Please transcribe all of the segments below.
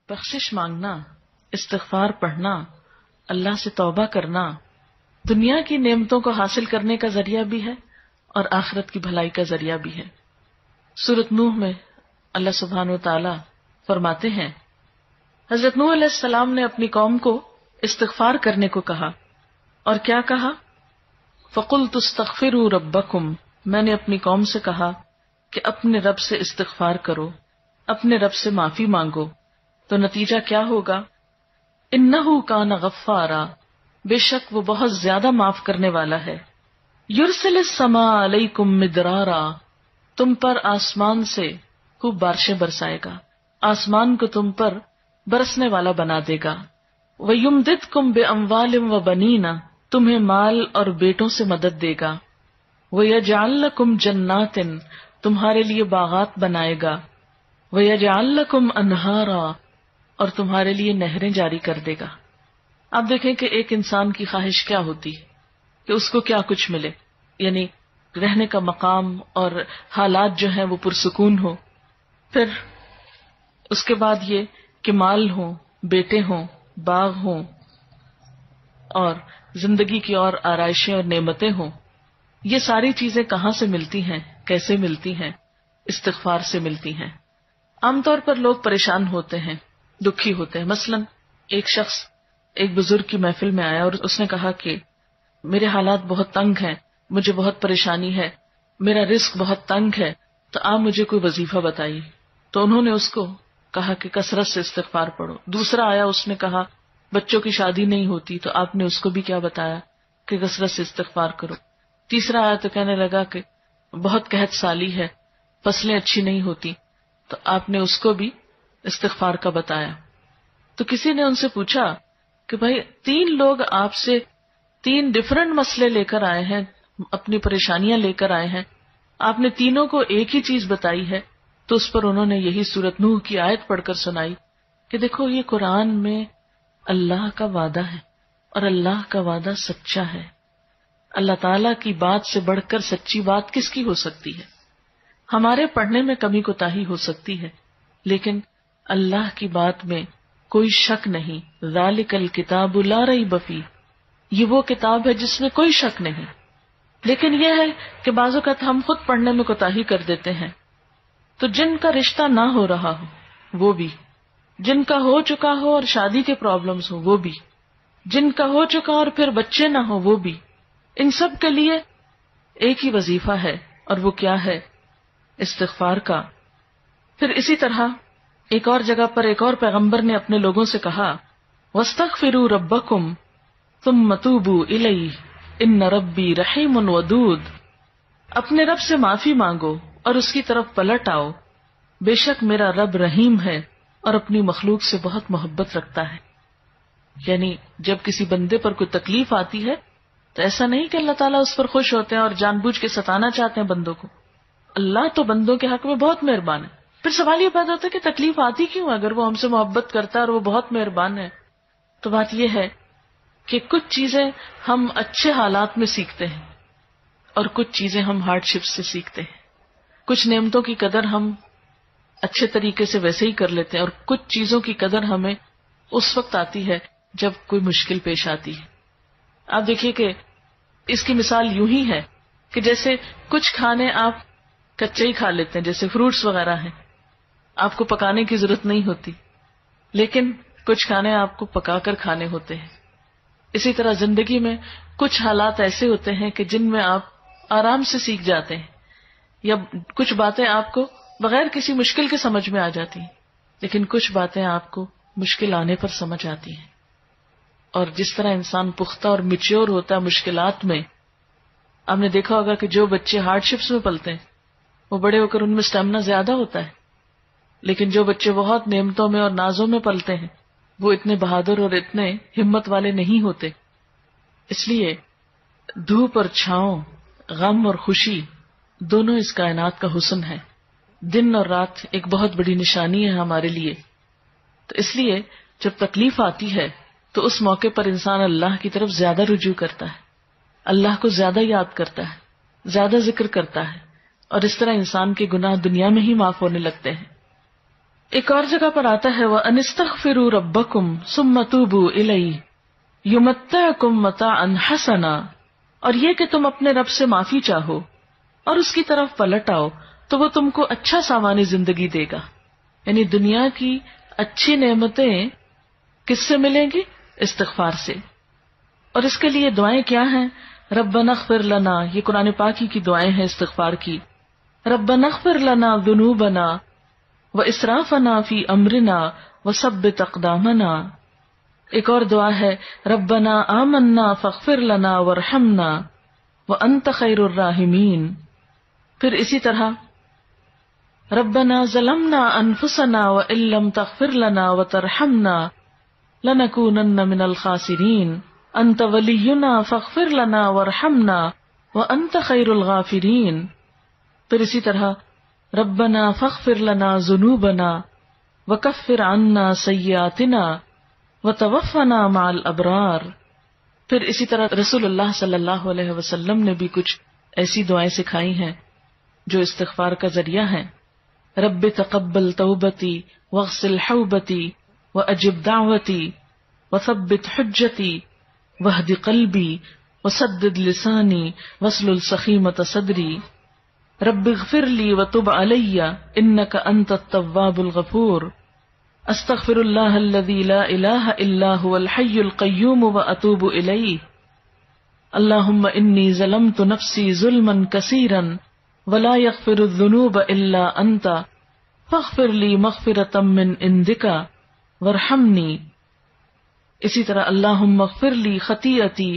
بخشش مانگنا، استغفار پڑھنا، اللہ سے توبہ کرنا دنیا کی نعمتوں کو حاصل کرنے کا ذریعہ بھی ہے اور آخرت کی بھلائی کا ذریعہ بھی ہے۔ سورۃ نوح میں اللہ سبحانہ و تعالی فرماتے ہیں، حضرت نوح علیہ السلام نے اپنی قوم کو استغفار کرنے کو کہا، اور کیا کہا؟ فَقُلْتُ اسْتَغْفِرُوا رَبَّكُمْ، میں نے اپنی قوم سے کہا کہ اپنے رب سے استغفار کرو، اپنے رب سے معافی مانگو۔ تو نتیجہ کیا ہوگا؟ اِنَّهُ كَانَ غَفَّارًا، بے شک وہ بہت زیادہ معاف کرنے والا ہے۔ يُرْسِلِ السَّمَاءَ عَلَيْكُمْ مِدْرَارًا، تم پر آسمان سے خوب بارشیں برسائے گا، آسمان کو تم پر برسنے والا بنا دے گا۔ وَيُمْدِدْكُمْ بِأَمْوَالٍ وَبَنِينَ، تمہیں مال اور بیٹوں سے مدد دے گا۔ وَيَجْعَلْ لَكُمْ جَنَّاتٍ، تمہارے لیے باغات بنائے گا۔ وَيَجْعَلْ لَكُمْ أَنْهَارًا، اور تمہارے لیے نہریں جاری کر دے گا۔ آپ دیکھیں کہ ایک انسان کی خواہش کیا ہوتی ہے کہ اس کو کیا کچھ ملے، یعنی رہنے کا مقام اور حالات جو ہیں وہ پرسکون ہو، پھر اس کے بعد یہ کہ مال ہوں، بیٹے ہوں، باغ ہوں، اور زندگی کی اور آرائشیں اور نعمتیں ہوں۔ یہ ساری چیزیں کہاں سے ملتی ہیں، کیسے ملتی ہیں؟ استغفار سے ملتی ہیں۔ عام طور پر لوگ پریشان ہوتے ہیں، دکھی ہوتے ہیں۔ مثلا ایک شخص ایک بزرگ کی محفل میں آیا اور اس نے کہا کہ میرے حالات بہت تنگ ہیں، مجھے بہت پریشانی ہے، میرا رزق بہت تنگ ہے، تو آپ مجھے کوئی وظیفہ بتائیے۔ تو انہوں نے اس کو کہا کہ کثرت سے استغفار پڑھو۔ دوسرا آیا، اس نے کہا بچوں کی شادی نہیں ہوتی، تو آپ نے اس کو بھی کیا بتایا کہ کثرت سے استغفار کرو۔ تیسرا آیا تو کہنے لگا کہ بہت قحط سالی ہے، فصلیں اچھی نہیں ہوتی، تو آپ نے اس کو بھی استغفار کا بتایا۔ تو کسی نے ان سے پوچھا کہ بھائی 3 لوگ آپ سے 3 ڈفرنٹ مسئلے لے کر آئے ہیں، اپنی پریشانیاں لے کر آئے ہیں، آپ نے تینوں کو ایک ہی چیز بتائی ہے۔ تو اس پر انہوں نے یہی سورۃ نوح کی آیت پڑھ کر سنائی کہ دیکھو یہ قرآن میں اللہ کا وعدہ ہے اور اللہ کا وعدہ سچا ہے۔ اللہ تعالیٰ کی بات سے بڑھ کر سچی بات کس کی ہو سکتی ہے؟ ہمارے پڑھنے میں کمی کوتاہی ہو سکتی ہے، لیکن اللہ کی بات میں کوئی شک نہیں۔ ذالک الکتاب لا ریب فیہ، یہ وہ کتاب ہے جس میں کوئی شک نہیں۔ لیکن یہ ہے کہ بعض اوقات ہم خود پڑھنے میں کوتاہی کر دیتے ہیں۔ تو جن کا رشتہ نہ ہو رہا ہو وہ بھی، جن کا ہو چکا ہو اور شادی کے پرابلمز ہو وہ بھی، جن کا ہو چکا اور پھر بچے نہ ہو وہ بھی، ان سب کے لیے ایک ہی وظیفہ ہے، اور وہ کیا ہے؟ استغفار کا۔ پھر اسی طرح ایک اور جگہ پر ایک اور پیغمبر نے اپنے لوگوں سے کہا وَاسْتَغْفِرُوا رَبَّكُمْ ثُمَّ تُوبُوا إِلَيْهِ إِنَّ رَبِّي رَحِيمٌ وَدُودٌ، اپنے رب سے معافی مانگو اور اس کی طرف پلٹ آؤ، بے شک میرا رب رحیم ہے اور اپنی مخلوق سے بہت محبت رکھتا ہے۔ یعنی جب کسی بندے پر کوئی تکلیف آتی ہے تو ایسا نہیں کہ اللہ تعالیٰ اس پر خوش ہوتے ہیں اور جان بوجھ کے ستانا چاہتے ہیں بندوں کو۔ اللہ تو بندوں کے حق میں بہت مہربان ہے۔ پھر سوال یہ پیدا ہوتا ہے کہ تکلیف آتی کیوں؟ اگر وہ ہم سے محبت کرتا ہے اور وہ بہت مہربان ہے، تو بات یہ ہے کہ کچھ چیزیں ہم اچھے حالات میں سیکھتے ہیں اور کچھ چیزیں ہم ہارڈ شپ سے سیکھتے ہیں۔ کچھ نعمتوں کی قدر ہم اچھے طریقے سے ویسے ہی کر لیتے ہیں، اور کچھ چیزوں کی قدر ہمیں اس وقت آتی ہے جب کوئی مشکل پیش آتی ہے۔ آپ دیکھیے کہ اس کی مثال یوں ہی ہے کہ جیسے کچھ کھانے آپ کچے ہی کھا لیتے ہیں، جیسے فروٹس وغیرہ ہیں، آپ کو پکانے کی ضرورت نہیں ہوتی، لیکن کچھ کھانے آپ کو پکا کر کھانے ہوتے ہیں۔ اسی طرح زندگی میں کچھ حالات ایسے ہوتے ہیں کہ جن میں آپ آرام سے سیکھ جاتے ہیں، یا کچھ باتیں آپ کو بغیر کسی مشکل کے سمجھ میں آ جاتی ہیں، لیکن کچھ باتیں آپ کو مشکل آنے پر سمجھ آتی ہیں۔ اور جس طرح انسان پختہ اور میچور ہوتا ہے مشکلات میں، آپ نے دیکھا ہوگا کہ جو بچے ہارڈ شپس میں پلتے ہیں وہ بڑے ہو کر ان میں اسٹیمنا زیادہ ہوتا ہے، لیکن جو بچے بہت نعمتوں میں اور نازوں میں پلتے ہیں وہ اتنے بہادر اور اتنے ہمت والے نہیں ہوتے۔ اس لیے دھوپ اور چھاؤں، غم اور خوشی، دونوں اس کائنات کا حسن ہے۔ دن اور رات ایک بہت بڑی نشانی ہے ہمارے لیے۔ تو اس لیے جب تکلیف آتی ہے تو اس موقع پر انسان اللہ کی طرف زیادہ رجوع کرتا ہے، اللہ کو زیادہ یاد کرتا ہے، زیادہ ذکر کرتا ہے، اور اس طرح انسان کے گناہ دنیا میں ہی معاف ہونے لگتے ہیں۔ ایک اور جگہ پر آتا ہے وَأَنِسْتَغْفِرُوا رَبَّكُمْ ثُمَّ تُوبُوا إِلَيْهِ يُمَتِّعْكُمْ مَتَاعًا حَسَنًا، اور یہ کہ تم اپنے رب سے معافی چاہو اور اس کی طرف پلٹ آؤ تو وہ تم کو اچھا سامان زندگی دے گا. یعنی دنیا کی اچھی نعمتیں کس سے ملیں گی؟ استغفار سے. اور اس کے لیے دعائیں کیا ہیں؟ ربنا اغفر لنا، یہ قرآن پاک کی دعائیں ہیں استغفار کی. ربنا اغفر لنا ذنوبنا واسرافنا فی امرنا وثبت اقدامنا. ایک اور دعا ہے ربنا آمنا فاغفر لنا وارحمنا وانت خیر الراحمین. پھر اسی طرح ربنا ظلمنا انفسنا وان لم تغفر لنا وترحمنا لنکونن من الخاسرین انت ولینا فاغفر لنا وارحمنا وانت خیر الغافرین. پھر اسی طرح ربنا فاغفر لنا ذنوبنا وکفر عنا سیئاتنا وتوفنا مع الابرار. پھر اسی طرح رسول اللہ صلی اللہ علیہ وسلم نے بھی کچھ ایسی دعائیں سکھائی ہیں جو استغفار کا ذریعہ ہیں. رب تقبل توبتی واغسل حوبتی واجب دعوتی وثبت حجتی وہد قلبی وسدد لسانی واسلل سخیمۃ صدری. رب اغفر لی وتب علی انک انت التواب الغفور. استغفر اللہ الذی لا الہ الا هو الحی القیوم واتوب الیہ. اللہم انی ظلمت نفسی ظلما کثیرا ولا یغفر الذنوب الا انت فاغفر لی مغفرۃ من عندک وارحمنی. اسی طرح اللہم اغفر لی خطیئتی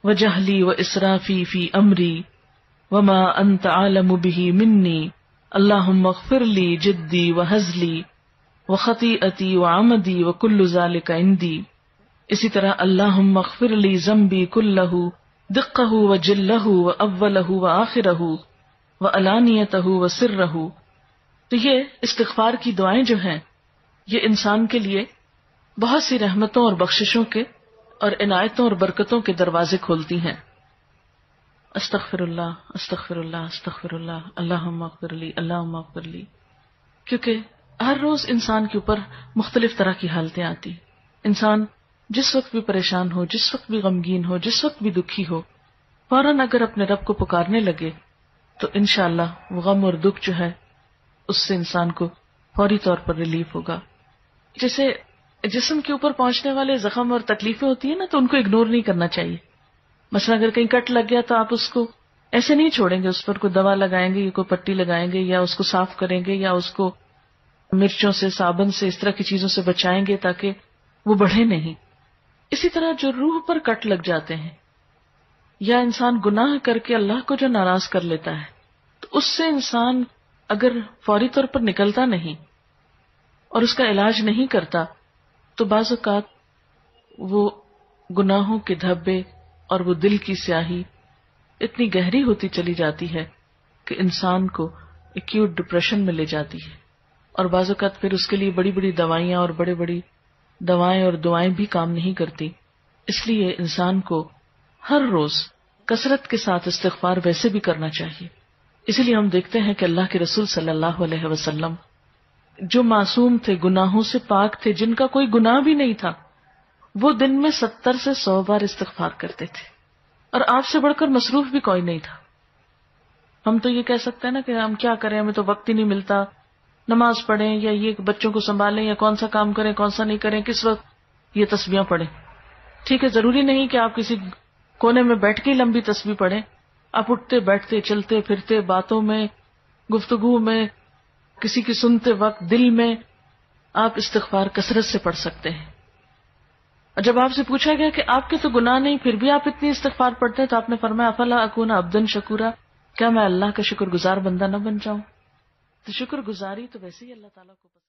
وجہلی واسرافی فی امری وما انت عالم بہ منی. اللہم اغفر لی جدی وہزلی وخطیئتی وعمدی وکل ذلک عندی. اسی طرح اللہم اغفر لی ذنبی کلہ دقہ وجلہ واولہ وآخرہ وعلانیتہ وسرہ. تو یہ استغفار کی دعائیں جو ہیں یہ انسان کے لیے بہت سی رحمتوں اور بخششوں کے اور عنایتوں اور برکتوں کے دروازے کھولتی ہیں. استغفر اللہ استغفر اللہ استغفر اللہ اللہم اغفر لی اللہم اغفر لی. کیونکہ ہر روز انسان کے اوپر مختلف طرح کی حالتیں آتی. انسان جس وقت بھی پریشان ہو، جس وقت بھی غمگین ہو، جس وقت بھی دکھی ہو، فوراً اگر اپنے رب کو پکارنے لگے تو انشاءاللہ وہ غم اور دکھ جو ہے اس سے انسان کو فوری طور پر ریلیف ہوگا. جیسے جسم کے اوپر پہنچنے والے زخم اور تکلیفیں ہوتی ہیں نا، تو ان کو اگنور نہیں کرنا چاہیے. مثلا اگر کہیں کٹ لگ گیا تو آپ اس کو ایسے نہیں چھوڑیں گے، اس پر کوئی دوا لگائیں گے یا کوئی پٹی لگائیں گے یا اس کو صاف کریں گے یا اس کو مرچوں سے، صابن سے، اس طرح کی چیزوں سے بچائیں گے تاکہ وہ بڑھے نہیں. اسی طرح جو روح پر کٹ لگ جاتے ہیں یا انسان گناہ کر کے اللہ کو جو ناراض کر لیتا ہے تو اس سے انسان اگر فوری طور پر نکلتا نہیں اور اس کا علاج نہیں کرتا تو بعض اوقات وہ گناہوں کے دھبے اور وہ دل کی سیاہی اتنی گہری ہوتی چلی جاتی ہے کہ انسان کو ایکیوٹ ڈپریشن میں لے جاتی ہے. اور بعض اوقات پھر اس کے لیے بڑی بڑی دوائیاں اور بڑی بڑی دوائیں اور دعائیں بھی کام نہیں کرتی. اس لیے انسان کو ہر روز کثرت کے ساتھ استغفار ویسے بھی کرنا چاہیے. اسی لیے ہم دیکھتے ہیں کہ اللہ کے رسول صلی اللہ علیہ وسلم جو معصوم تھے، گناہوں سے پاک تھے، جن کا کوئی گناہ بھی نہیں تھا، وہ دن میں 70 سے 100 بار استغفار کرتے تھے. اور آپ سے بڑھ کر مصروف بھی کوئی نہیں تھا. ہم تو یہ کہہ سکتے ہیں نا کہ ہم کیا کریں، ہمیں تو وقت ہی نہیں ملتا، نماز پڑھیں یا یہ بچوں کو سنبھالیں یا کون سا کام کریں کون سا نہیں کریں، کس وقت یہ تسبیحاں پڑھیں. ٹھیک ہے، ضروری نہیں کہ آپ کسی کونے میں بیٹھ کے لمبی تسبیح پڑھیں. آپ اٹھتے بیٹھتے چلتے پھرتے باتوں میں گفتگو میں کسی کی سنتے وقت دل میں آپ استغفار کثرت سے پڑھ سکتے ہیں. اور جب آپ سے پوچھا گیا کہ آپ کے تو گناہ نہیں پھر بھی آپ اتنی استغفار پڑھتے ہیں تو آپ نے فرمایا افلا اکون عبدا شکورا، کیا میں اللہ کا شکر گزار بندہ نہ بن جاؤں؟ تو شکر گزاری تو ویسے ہی اللہ تعالیٰ کو پسند